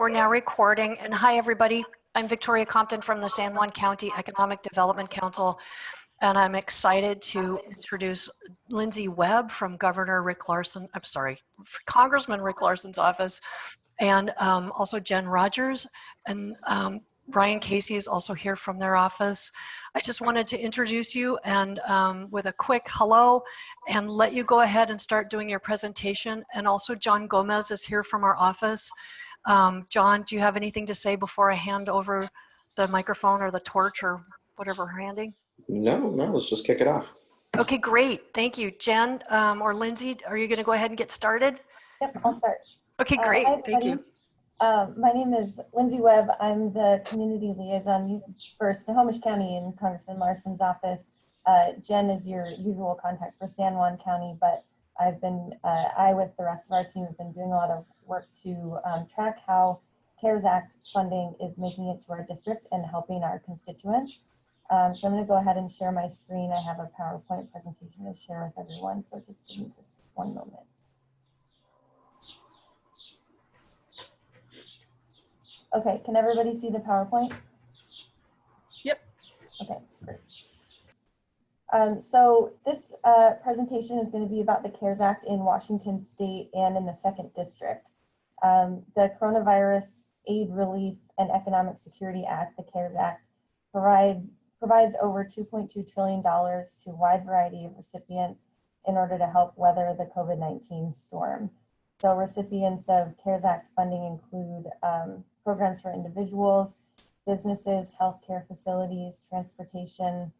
We're now recording. And hi, everybody. I'm Victoria Compton from the San Juan County Economic Development Council. And I'm excited to introduce Lindsey Webb from Governor Rick Larsen, I'm sorry, Congressman Rick Larsen's office, and also Jenn Rogers. And Brian Casey is also here from their office. I just wanted to introduce you and with a quick hello and let you go ahead and start doing your presentation. And also John Gomez is here from our office. John, do you have anything to say before I hand over the microphone or the torch or whatever we're handing? No, let's just kick it off. Okay, great. Thank you. Jenn or Lindsey, are you going to go ahead and get started? Yep, I'll start. Okay, great. Hi, Thank you. My name is Lindsey Webb. I'm the community liaison for Snohomish County in Congressman Larsen's office. Jenn is your usual contact for San Juan County, but I've been, I with the rest of our team have been doing a lot of work to track how CARES Act funding is making it to our district and helping our constituents. So I'm going to go ahead and share my screen. I have a PowerPoint presentation to share with everyone, so just give me just one moment. Okay, can everybody see the PowerPoint? Yep. Okay, great. So this presentation is going to be about the CARES Act in Washington State and in the 2nd District. The Coronavirus Aid Relief and Economic Security Act, the CARES Act, provides over $2.2 trillion to a wide variety of recipients in order to help weather the COVID-19 storm. So recipients of CARES Act funding include programs for individuals, businesses, healthcare facilities, transportation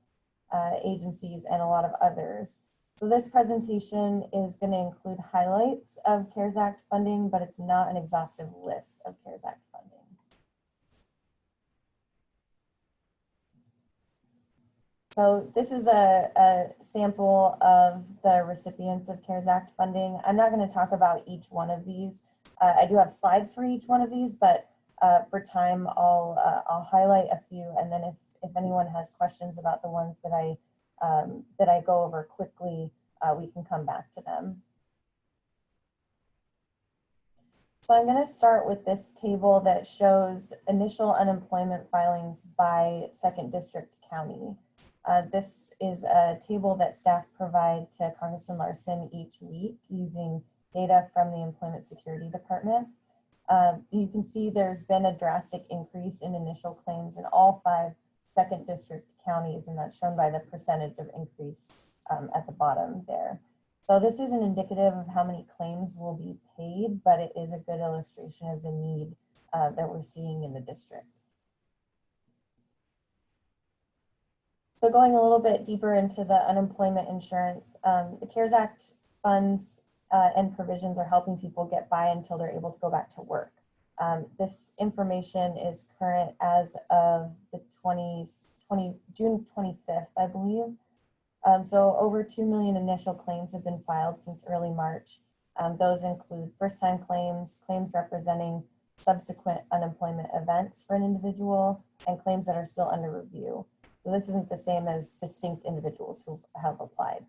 agencies, and a lot of others. So this presentation is going to include highlights of CARES Act funding, but it's not an exhaustive list of CARES Act funding. So this is a sample of the recipients of CARES Act funding. I'm not going to talk about each one of these. I do have slides for each one of these, but for time, I'll highlight a few, and then if anyone has questions about the ones that I go over quickly, we can come back to them. So I'm going to start with this table that shows initial unemployment filings by 2nd District County. This is a table that staff provide to Congressman Larsen each week using data from the Employment Security Department. You can see there's been a drastic increase in initial claims in all 5 2nd District counties, and that's shown by the percentage of increase at the bottom there. So this isn't indicative of how many claims will be paid, but it is a good illustration of the need that we're seeing in the district. So going a little bit deeper into the unemployment insurance, the CARES Act funds and provisions are helping people get by until they're able to go back to work. This information is current as of the June 25th, I believe. So over 2 million initial claims have been filed since early March. Those include first-time claims, claims representing subsequent unemployment events for an individual, and claims that are still under review. So this isn't the same as distinct individuals who have applied.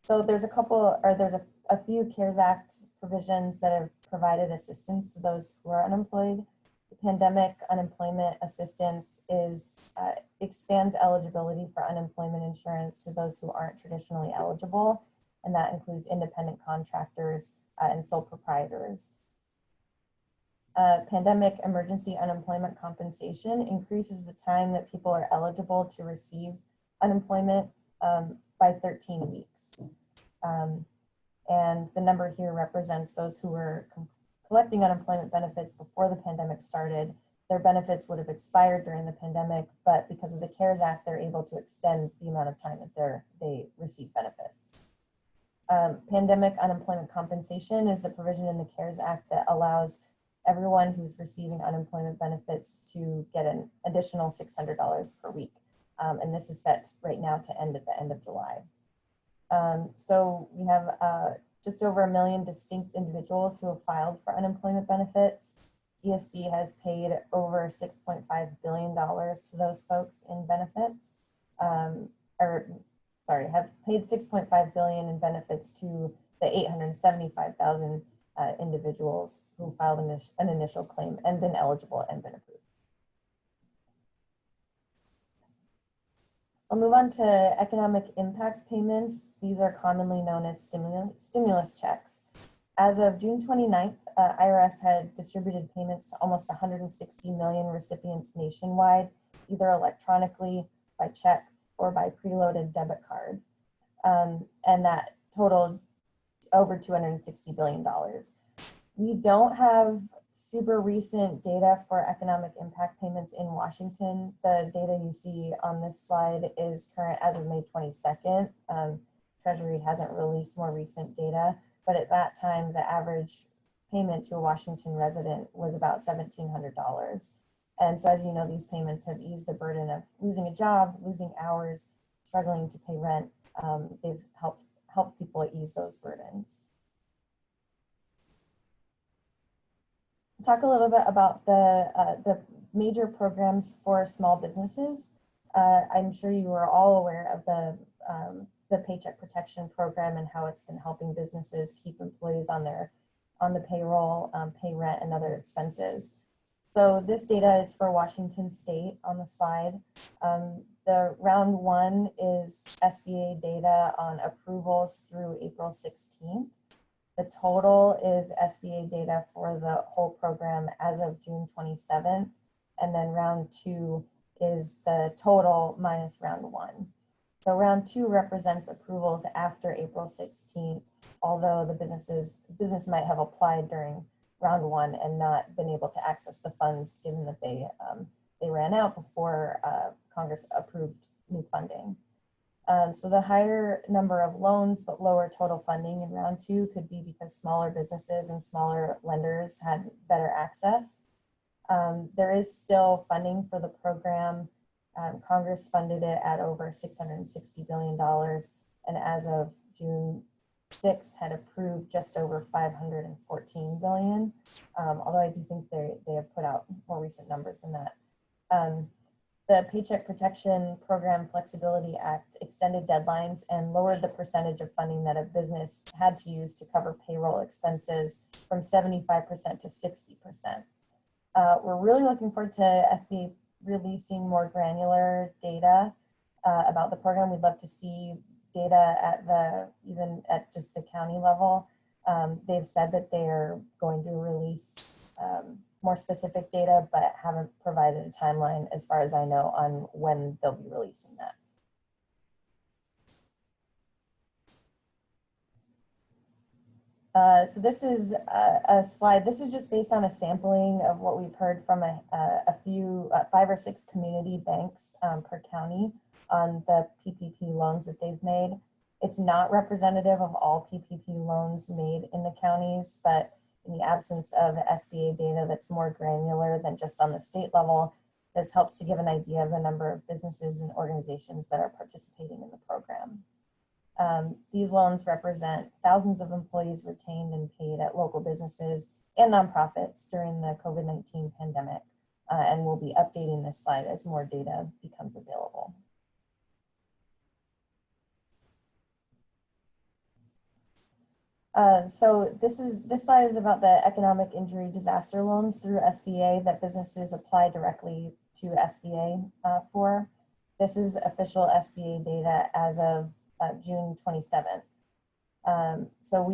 So there's a few CARES Act provisions that have provided assistance to those who are unemployed. The pandemic unemployment assistance expands eligibility for unemployment insurance to those who aren't traditionally eligible, and that includes independent contractors and sole proprietors. Pandemic emergency unemployment compensation increases the time that people are eligible to receive unemployment by 13 weeks. And the number here represents those who were collecting unemployment benefits before the pandemic started. Their benefits would have expired during the pandemic, but because of the CARES Act, they're able to extend the amount of time that they receive benefits. Pandemic unemployment compensation is the provision in the CARES Act that allows everyone who's receiving unemployment benefits to get an additional $600 per week. And this is set right now to end at the end of July. So we have just over 1 million distinct individuals who have filed for unemployment benefits. ESD has paid over $6.5 billion to those folks in benefits, have paid $6.5 billion in benefits to the 875,000 individuals who filed an initial claim and been eligible and been approved. I'll move on to economic impact payments. These are commonly known as stimulus checks. As of June 29th, IRS had distributed payments to almost 160 million recipients nationwide, either electronically, by check, or by preloaded debit card. And that totaled over $260 billion. We don't have super recent data for economic impact payments in Washington. The data you see on this slide is current as of May 22nd. Treasury hasn't released more recent data, but at that time, the average payment to a Washington resident was about $1,700. And so as you know, these payments have eased the burden of losing a job, losing hours, struggling to pay rent. They've helped people ease those burdens. Talk a little bit about the major programs for small businesses. I'm sure you are all aware of the Paycheck Protection Program and how it's been helping businesses keep employees on the payroll, pay rent and other expenses. So this data is for Washington State on the slide. The round one is SBA data on approvals through April 16th. The total is SBA data for the whole program as of June 27th. And then round two is the total minus round one. So round two represents approvals after April 16th, although the business might have applied during round one and not been able to access the funds given that they ran out before Congress approved new funding. So the higher number of loans but lower total funding in round two could be because smaller businesses and smaller lenders had better access. There is still funding for the program. Congress funded it at over $660 billion, and as of June 6th had approved just over $514 billion, although I do think they have put out more recent numbers than that. The Paycheck Protection Program Flexibility Act extended deadlines and lowered the percentage of funding that a business had to use to cover payroll expenses from 75% to 60%. We're really looking forward to SBA releasing more granular data about the program. We'd love to see data even at just the county level. They've said that they are going to release more specific data, but haven't provided a timeline, as far as I know, on when they'll be releasing that. So this is a slide. This is just based on a sampling of what we've heard from a few, 5 or 6 community banks per county on the PPP loans that they've made. It's not representative of all PPP loans made in the counties, but in the absence of SBA data that's more granular than just on the state level, this helps to give an idea of the number of businesses and organizations that are participating in the program. These loans represent thousands of employees retained and paid at local businesses and nonprofits during the COVID-19 pandemic, and we'll be updating this slide as more data becomes available. So this slide is about the economic injury disaster loans through SBA that businesses apply directly to SBA for. This is official SBA data as of June 27th. So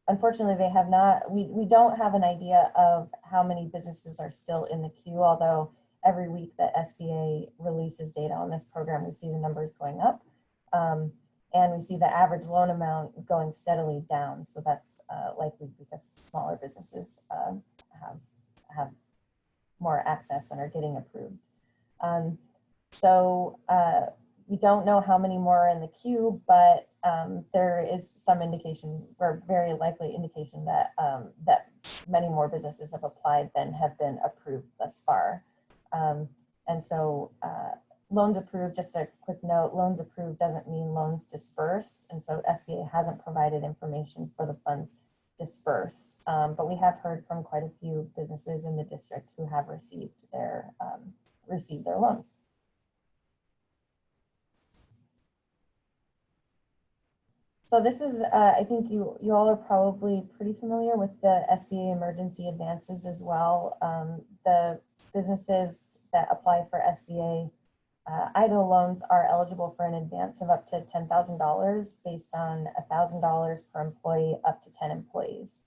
unfortunately, they have not, we don't have an idea of how many businesses are still in the queue, although every week that SBA releases data on this program, we see the numbers going up. And we see the average loan amount going steadily down. So that's likely because smaller businesses have more access and are getting approved. We don't know how many more are in the queue, but there is some indication, or very likely indication, that that many more businesses have applied than have been approved thus far. Loans approved, just a quick note, loans approved doesn't mean loans dispersed. And so SBA hasn't provided information for the funds dispersed. But we have heard from quite a few businesses in the district who have received their loans. So this is, I think you all are probably pretty familiar with the SBA emergency advances as well. The businesses that apply for SBA EIDL loans are eligible for an advance of up to $10,000 based on $1,000 per employee up to 10 employees.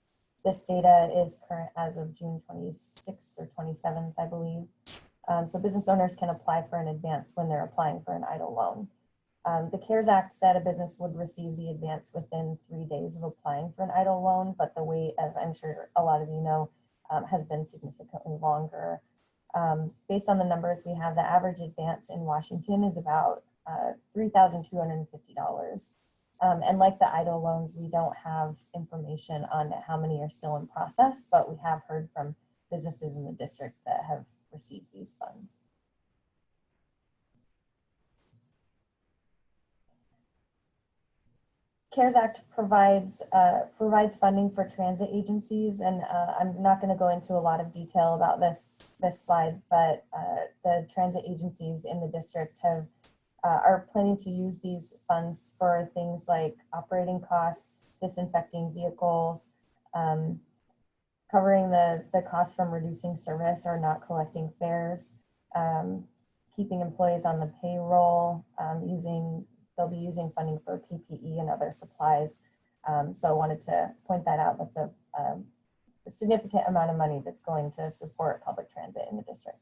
This data is current as of June 26th or 27th, I believe. So business owners can apply for an advance when they're applying for an EIDL loan. The CARES Act said a business would receive the advance within 3 days of applying for an EIDL loan, but the wait, as I'm sure a lot of you know, has been significantly longer. Based on the numbers we have, the average advance in Washington is about $3,250. And like the EIDL loans, we don't have information on how many are still in process, but we have heard from businesses in the district that have received these funds. CARES Act provides funding for transit agencies, and I'm not going to go into a lot of detail about this slide, but the transit agencies in the district are planning to use these funds for things like operating costs, disinfecting vehicles, covering the cost from reducing service or not collecting fares, keeping employees on the payroll, they'll be using funding for PPE and other supplies. So I wanted to point that out. That's a significant amount of money that's going to support public transit in the district.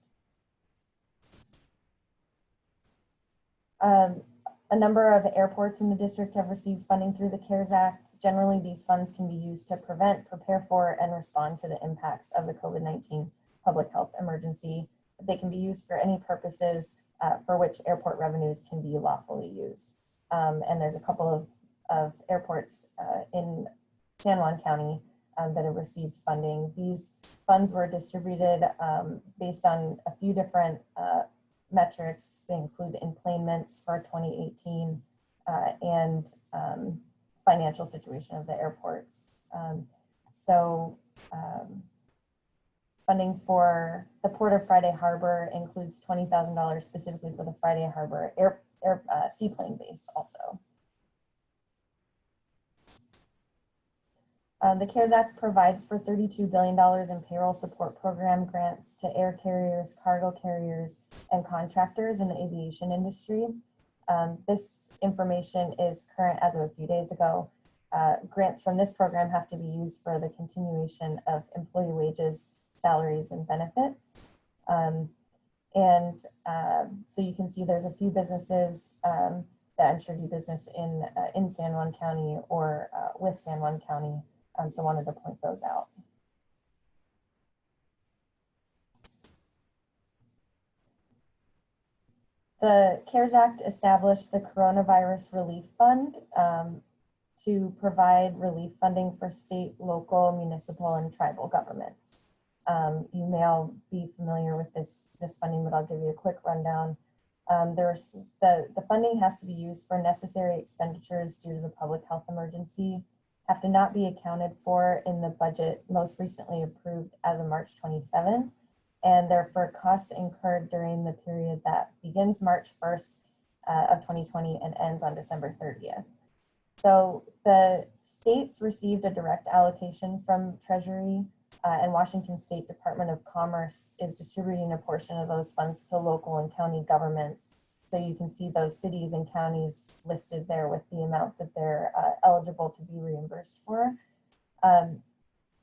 A number of airports in the district have received funding through the CARES Act. Generally, these funds can be used to prevent, prepare for, and respond to the impacts of the COVID-19 public health emergency. They can be used for any purposes for which airport revenues can be lawfully used. And there's a couple of airports in San Juan County that have received funding. These funds were distributed based on a few different metrics. They include enplanements for 2018 and financial situation of the airports. Funding for the Port of Friday Harbor includes $20,000 specifically for the Friday Harbor seaplane base also. The CARES Act provides for $32 billion in payroll support program grants to air carriers, cargo carriers, and contractors in the aviation industry. This information is current as of a few days ago. Grants from this program have to be used for the continuation of employee wages, salaries, and benefits. So you can see there's a few businesses that I'm sure do business in San Juan County or with San Juan County. So wanted to point those out. The CARES Act established the Coronavirus Relief Fund to provide relief funding for state, local, municipal, and tribal governments. You may all be familiar with this funding, but I'll give you a quick rundown. The funding has to be used for necessary expenditures due to the public health emergency, have to not be accounted for in the budget most recently approved as of March 27th, and they're for costs incurred during the period that begins March 1st of 2020 and ends on December 30th. So the states received a direct allocation from Treasury, and Washington State Department of Commerce is distributing a portion of those funds to local and county governments. So you can see those cities and counties listed there with the amounts that they're eligible to be reimbursed for.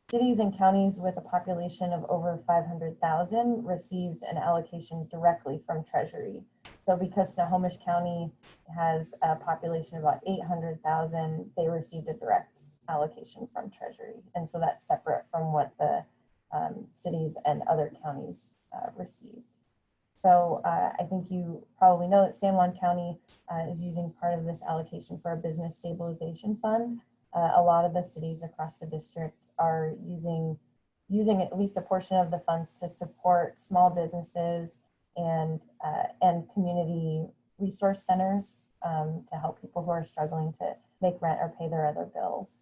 Cities and counties with a population of over 500,000 received an allocation directly from Treasury. So because Snohomish County has a population of about 800,000, they received a direct allocation from Treasury. And so that's separate from what the cities and other counties received. So I think you probably know that San Juan County is using part of this allocation for a business stabilization fund. A lot of the cities across the district are using at least a portion of the funds to support small businesses and community resource centers to help people who are struggling to make rent or pay their other bills.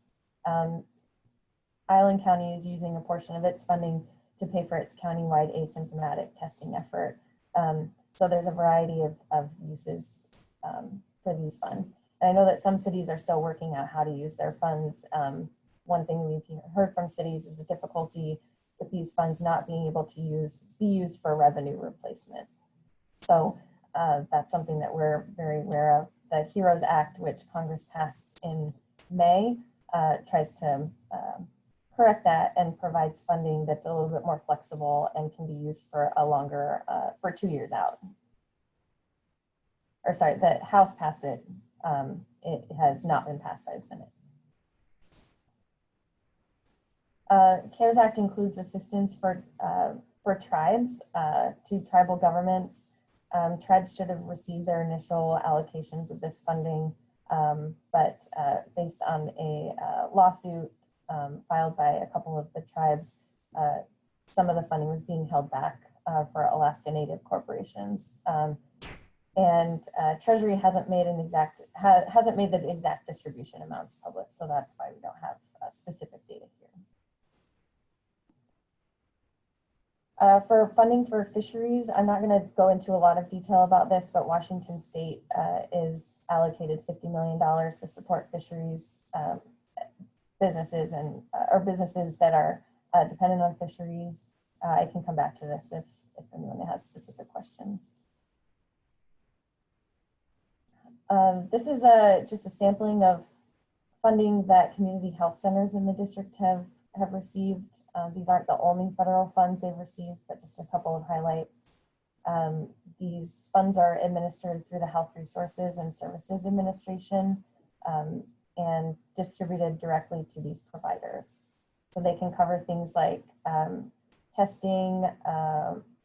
Island County is using a portion of its funding to pay for its countywide asymptomatic testing effort. So there's a variety of uses for these funds. And I know that some cities are still working out how to use their funds. One thing we've heard from cities is the difficulty with these funds not being able to be used for revenue replacement. So that's something that we're very aware of. The HEROES Act, which Congress passed in May, tries to correct that and provides funding that's a little bit more flexible and can be used for a longer, for 2 years out. Or sorry, the House passed it. It has not been passed by the Senate. CARES Act includes assistance for tribes, to tribal governments. Tribes should have received their initial allocations of this funding, but based on a lawsuit filed by a couple of the tribes, some of the funding was being held back for Alaska Native corporations. And Treasury hasn't made the exact distribution amounts public, so that's why we don't have specific data here. For funding for fisheries, I'm not going to go into a lot of detail about this, but Washington State is allocated $50 million to support fisheries businesses and or businesses that are dependent on fisheries. I can come back to this if anyone has specific questions. This is just a sampling of funding that community health centers in the district have received. These aren't the only federal funds they've received, but just a couple of highlights. These funds are administered through the Health Resources and Services Administration and distributed directly to these providers. So they can cover things like testing,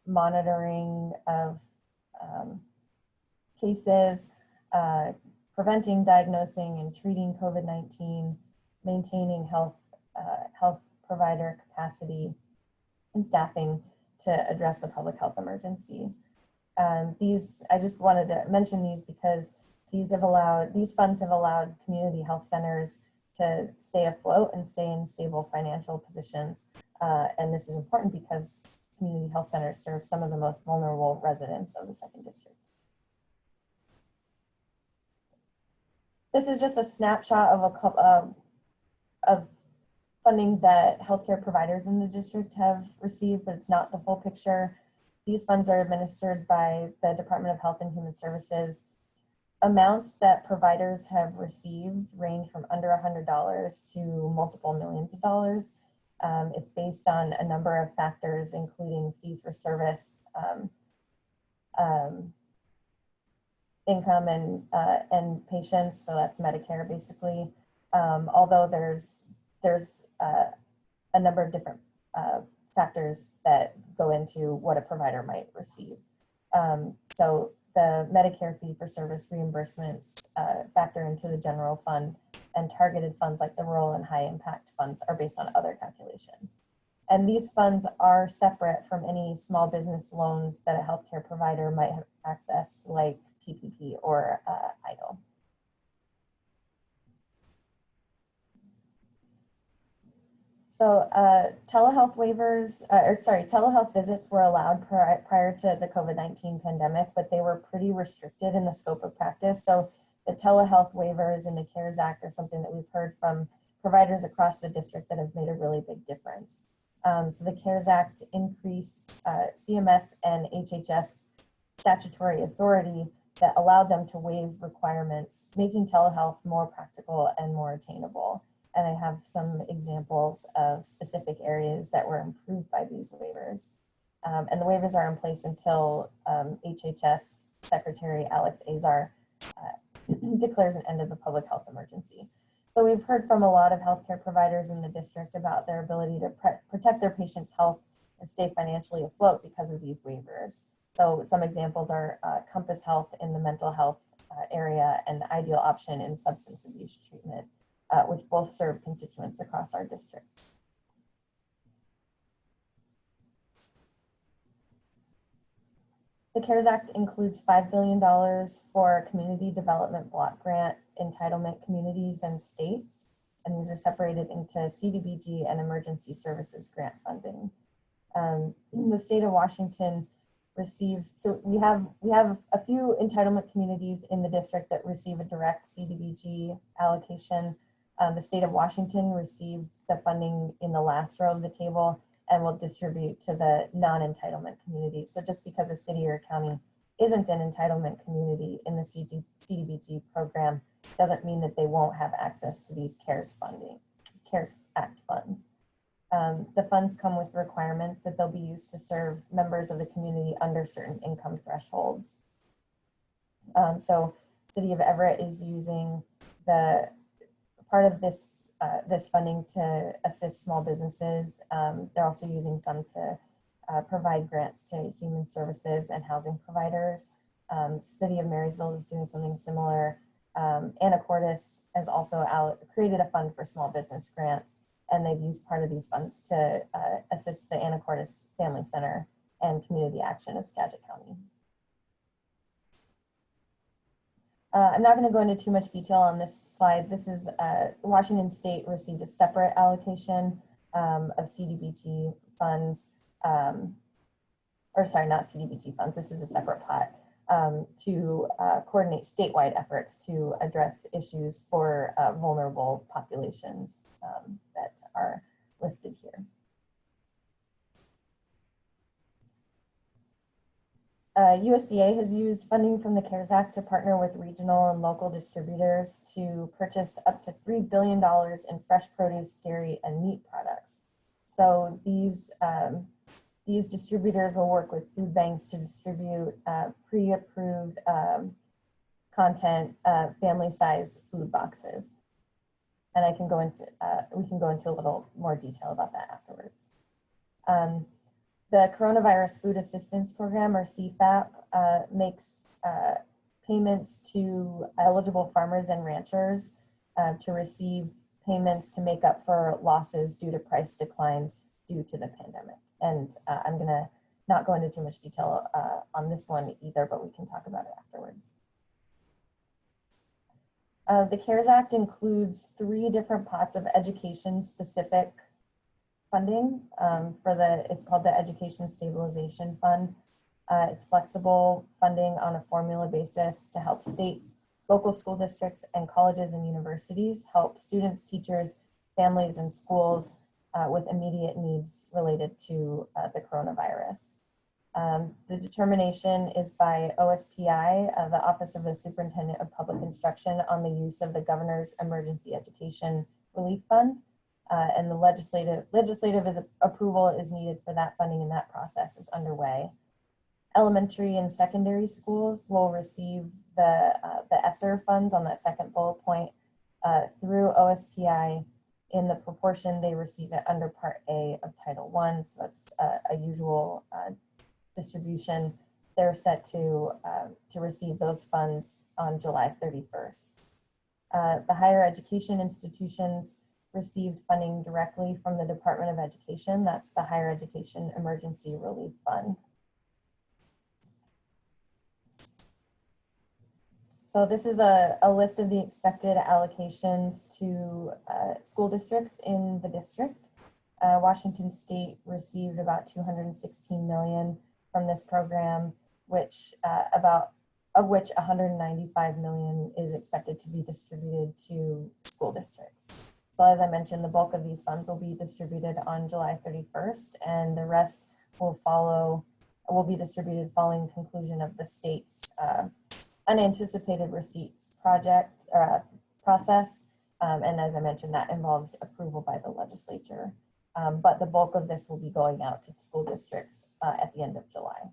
monitoring of cases, preventing, diagnosing, and treating COVID-19, maintaining health provider capacity and staffing to address the public health emergency. I just wanted to mention these because these funds have allowed community health centers to stay afloat and stay in stable financial positions. And this is important because community health centers serve some of the most vulnerable residents of the 2nd District. This is just a snapshot of funding that healthcare providers in the district have received, but it's not the full picture. These funds are administered by the Department of Health and Human Services. Amounts that providers have received range from under $100 to multiple millions of dollars. It's based on a number of factors, including fee for service, income and patients, so that's Medicare basically. Although there's a number of different factors that go into what a provider might receive. So the Medicare fee for service reimbursements factor into the general fund, and targeted funds like the rural and high impact funds are based on other calculations. And these funds are separate from any small business loans that a healthcare provider might have access to, like PPP or EIDL. So telehealth visits were allowed prior to the COVID-19 pandemic, but they were pretty restricted in the scope of practice. So the telehealth waivers in the CARES Act are something that we've heard from providers across the district that have made a really big difference. So the CARES Act increased CMS and HHS statutory authority that allowed them to waive requirements, making telehealth more practical and more attainable. And I have some examples of specific areas that were improved by these waivers. And the waivers are in place until HHS Secretary Alex Azar declares an end of the public health emergency. So we've heard from a lot of healthcare providers in the district about their ability to protect their patients' health and stay financially afloat because of these waivers. So some examples are Compass Health in the mental health area and Ideal Option in substance abuse treatment, which both serve constituents across our district. The CARES Act includes $5 billion for community development block grant entitlement communities and states, and these are separated into CDBG and emergency services grant funding. The state of Washington receive, so we have a few entitlement communities in the district that receive a direct CDBG allocation. The state of Washington received the funding in the last row of the table and will distribute to the non-entitlement communities. So just because a city or a county isn't an entitlement community in the CDBG program doesn't mean that they won't have access to these CARES Act funds. The funds come with requirements that they'll be used to serve members of the community under certain income thresholds. So City of Everett is using the part of this funding to assist small businesses. They're also using some to provide grants to human services and housing providers. City of Marysville is doing something similar. Anacortes has also created a fund for small business grants, and they've used part of these funds to assist the Anacortes Family Center and Community Action of Skagit County. I'm not going to go into too much detail on this slide. This is Washington State received a separate allocation of CDBG funds, or sorry, not CDBG funds. This is a separate pot to coordinate statewide efforts to address issues for vulnerable populations that are listed here. USDA has used funding from the CARES Act to partner with regional and local distributors to purchase up to $3 billion in fresh produce, dairy, and meat products. So these distributors will work with food banks to distribute pre-approved content, family-size food boxes. And I can go into, we can go into a little more detail about that afterwards. The Coronavirus Food Assistance Program, or CFAP, makes payments to eligible farmers and ranchers to receive payments to make up for losses due to price declines due to the pandemic. And I'm gonna not go into too much detail on this one either, but we can talk about it afterwards. The CARES Act includes 3 different pots of education-specific funding it's called the Education Stabilization Fund. It's flexible funding on a formula basis to help states, local school districts, and colleges and universities help students, teachers, families, and schools with immediate needs related to the coronavirus. The determination is by OSPI, the Office of the Superintendent of Public Instruction, on the use of the Governor's Emergency Education Relief Fund. And the legislative approval is needed for that funding, and that process is underway. Elementary and secondary schools will receive the ESSER funds on that second bullet point through OSPI in the proportion they receive it under Part A of Title I. So that's a usual distribution. They're set to receive those funds on July 31st. The higher education institutions received funding directly from the Department of Education. That's the Higher Education Emergency Relief Fund. So this is a list of the expected allocations to school districts in the district. Washington State received about $216 million from this program, which of which $195 million is expected to be distributed to school districts. So as I mentioned, the bulk of these funds will be distributed on July 31st, and the rest will be distributed following conclusion of the state's unanticipated receipts process. And as I mentioned, that involves approval by the legislature. But the bulk of this will be going out to school districts at the end of July.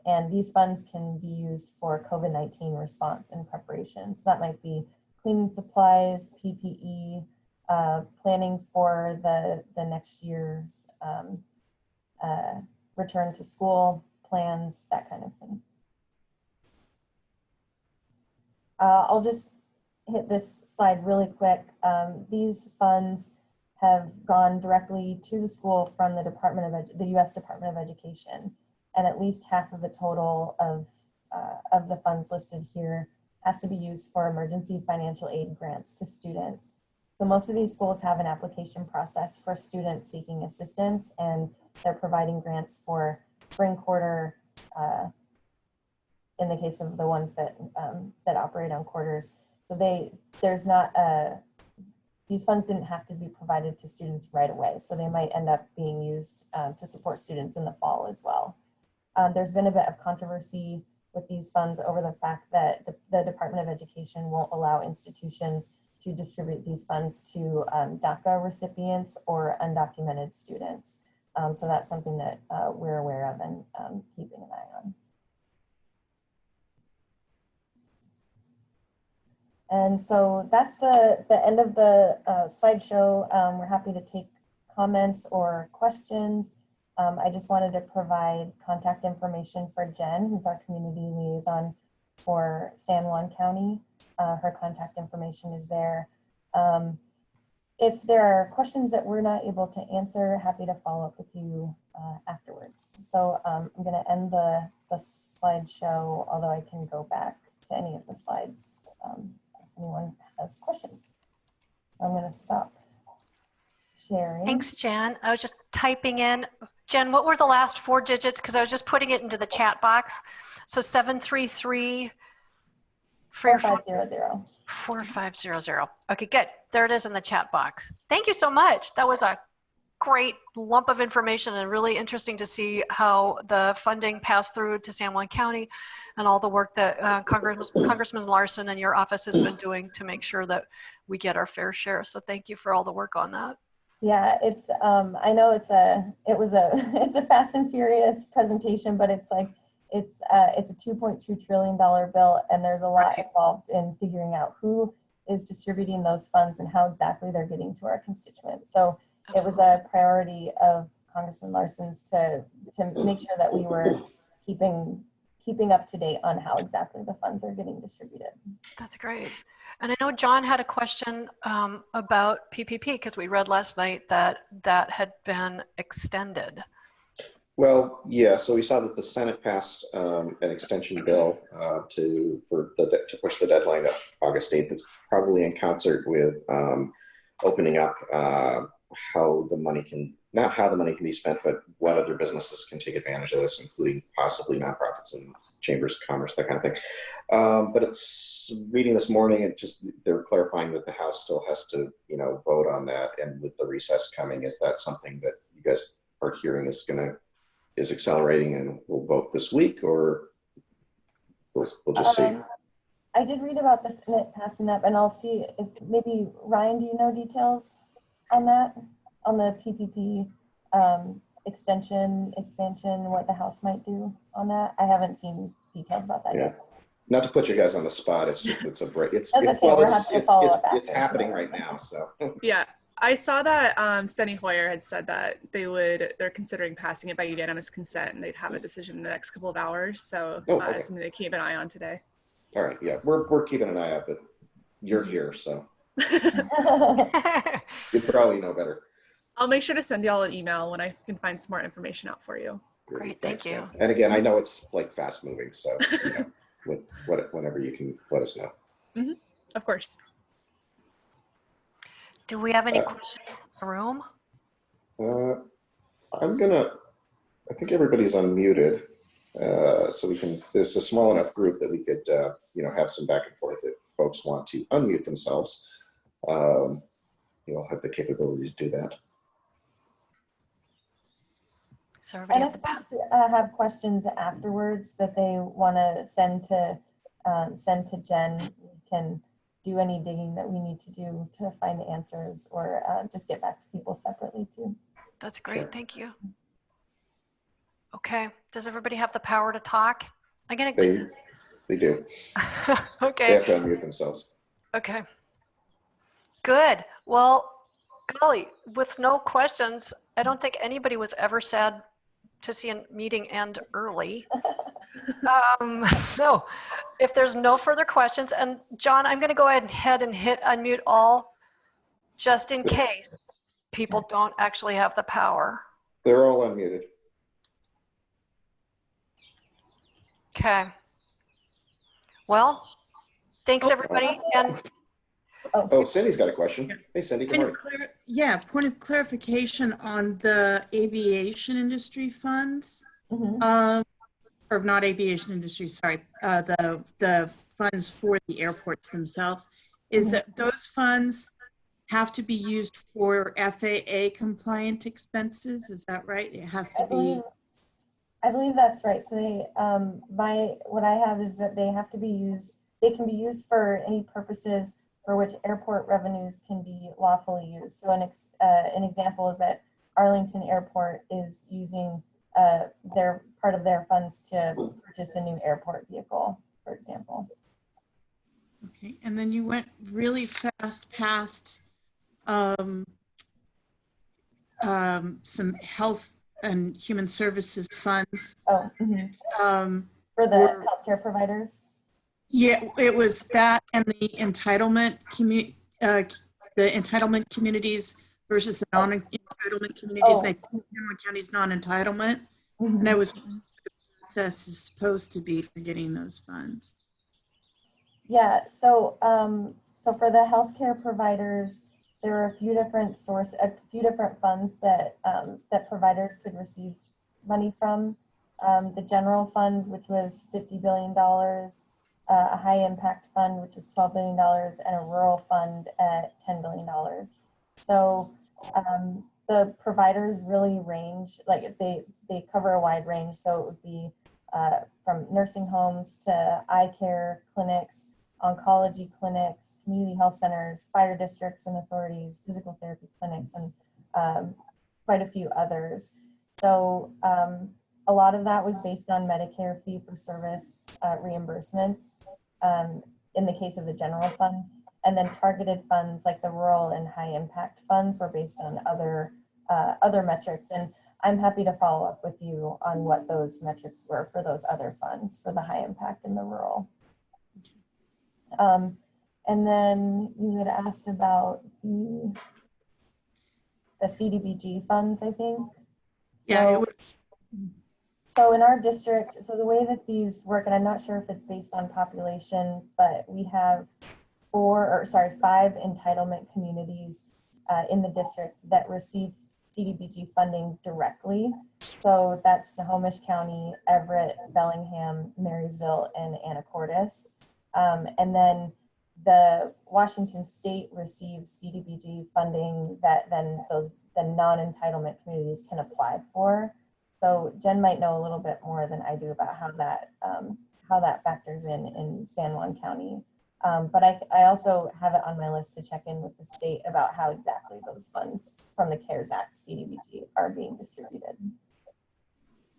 And these funds can be used for COVID-19 response and preparation. So that might be cleaning supplies, PPE, planning for the next year's return to school plans, that kind of thing. I'll just hit this slide really quick. These funds have gone directly to the school from the the U.S. Department of Education, and at least half of the total of the funds listed here has to be used for emergency financial aid grants to students. So most of these schools have an application process for students seeking assistance, and they're providing grants for spring quarter in the case of the ones that that operate on quarters. So these funds didn't have to be provided to students right away. So they might end up being used to support students in the fall as well. There's been a bit of controversy with these funds over the fact that the Department of Education won't allow institutions to distribute these funds to DACA recipients or undocumented students. So that's something that we're aware of and keeping an eye on. And so that's the end of the slideshow. We're happy to take comments or questions. I just wanted to provide contact information for Jenn, who's our community liaison for San Juan County. Her contact information is there. If there are questions that we're not able to answer, happy to follow up with you afterwards. So I'm going to end the slideshow, although I can go back to any of the slides if anyone has questions. So I'm going to stop sharing. Thanks, Jen. I was just typing in. Jen, what were the last 4 digits? Because I was just putting it into the chat box. So 733 for your 4500. 4500. Okay, good. There it is in the chat box. Thank you so much. That was a great lump of information and really interesting to see how the funding passed through to San Juan County and all the work that Congressman Larsen and your office has been doing to make sure that we get our fair share. So thank you for all the work on that. Yeah, it's I know it's a fast and furious presentation, but it's a $2.2 trillion bill, and there's a lot involved in figuring out who is distributing those funds and how exactly they're getting to our constituents. So Absolutely. It was a priority of Congressman Larsen's to make sure that we were keeping up to date on how exactly the funds are getting distributed. That's great. And I know John had a question about PPP because we read last night that that had been extended. Well, yeah. So we saw that the Senate passed an extension bill to push the deadline to August 8th. It's probably in concert with opening up how the money can, not how the money can be spent, but what other businesses can take advantage of this, including possibly nonprofits and chambers of commerce, that kind of thing. But it's reading this morning, they're clarifying that the House still has to, vote on that. And with the recess coming, is that something that you guys are hearing is accelerating and we'll vote this week, or we'll just see? I did read about the Senate passing that, and I'll see if maybe, Ryan, do you know details on that, on the PPP expansion, what the House might do on that? I haven't seen details about that yet. Not to put you guys on the spot, it's just, it's happening right now, so. Yeah, I saw that Steny Hoyer had said that they're considering passing it by unanimous consent, and they'd have a decision in the next couple of hours. So it's something to keep an eye on today. All right, yeah, we're keeping an eye out, but you're here, so. You probably know better. I'll make sure to send y'all an email when I can find some more information out for you. Great, thank you. And again, I know it's like fast moving, so whenever you can let us know. Mm-hmm. Of course. Do we have any questions in the room? I think everybody's unmuted, so we can. There's a small enough group that we could, have some back and forth if folks want to unmute themselves. You'll have the capability to do that. So and if folks have questions afterwards that they want to send to Jen, we can do any digging that we need to do to find answers, or just get back to people separately too. That's great, sure. Thank you. Okay, does everybody have the power to talk? They do. Okay. They have to unmute themselves. Okay. Good. Well, golly, with no questions, I don't think anybody was ever sad to see a meeting end early. So if there's no further questions, and John, I'm going to go ahead and hit unmute all, just in case people don't actually have the power. They're all unmuted. Okay. Well, thanks everybody. And Cindy's got a question. Hey, Cindy, good morning. Point of clarification on the aviation industry funds. Mm-hmm. or not aviation industry, sorry, the funds for the airports themselves, is that those funds have to be used for FAA compliant expenses. Is that right? It has to be. I believe that's right. So they, what I have is that they have to be used, they can be used for any purposes for which airport revenues can be lawfully used. So an example is that Arlington Airport is using their part of their funds to purchase a new airport vehicle, for example. Okay, and then you went really fast past some health and human services funds. Oh, for the healthcare providers. Yeah, it was that and the entitlement communities versus the non-entitlement communities. And I think San County's non-entitlement. And I was wondering what the process is supposed to be for getting those funds. Yeah, so so for the healthcare providers, there are a few different funds that that providers could receive money from. The general fund, which was $50 billion, a high impact fund, which is $12 billion, and a rural fund at $10 billion. So the providers really range, like they cover a wide range. So it would be from nursing homes to eye care clinics, oncology clinics, community health centers, fire districts and authorities, physical therapy clinics, and quite a few others. So a lot of that was based on Medicare fee-for-service reimbursements in the case of the general fund. And then targeted funds like the rural and high impact funds were based on other metrics. And I'm happy to follow up with you on what those metrics were for those other funds for the high impact and the rural. And then you had asked about the CDBG funds, I think. Yeah, it was. So in our district, so the way that these work, and I'm not sure if it's based on population, but we have 5 entitlement communities in the district that receive CDBG funding directly. So that's Snohomish County, Everett, Bellingham, Marysville, and Anacortes. And then the Washington State receives CDBG funding that then the non-entitlement communities can apply for. So Jen might know a little bit more than I do about how that factors in San Juan County. But I also have it on my list to check in with the state about how exactly those funds from the CARES Act CDBG are being distributed.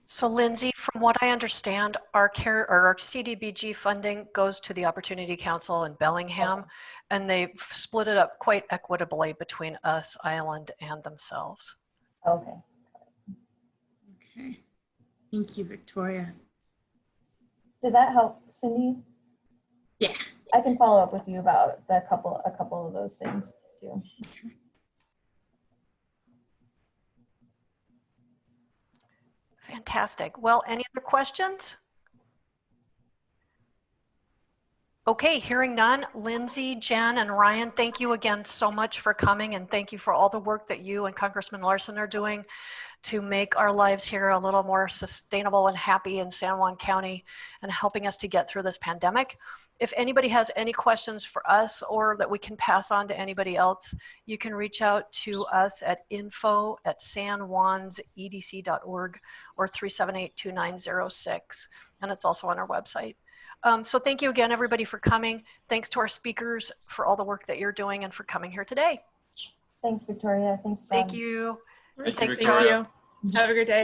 So Lindsey, from what I understand, our CDBG funding goes to the Opportunity Council in Bellingham, and they split it up quite equitably between us, Island, and themselves. Okay. Okay. Thank you, Victoria. Does that help, Cindy? Yeah. I can follow up with you about a couple of those things too. Okay. Fantastic. Well, any other questions? Okay, hearing none. Lindsey, Jen, and Ryan, thank you again so much for coming, and thank you for all the work that you and Congressman Larsen are doing to make our lives here a little more sustainable and happy in San Juan County and helping us to get through this pandemic. If anybody has any questions for us or that we can pass on to anybody else, you can reach out to us at info@sanjuansedc.org or 378-2906, and it's also on our website. So thank you again, everybody, for coming. Thanks to our speakers for all the work that you're doing and for coming here today. Thanks, Victoria. Thanks, Jen. Thank you. Thank you. Have a great day.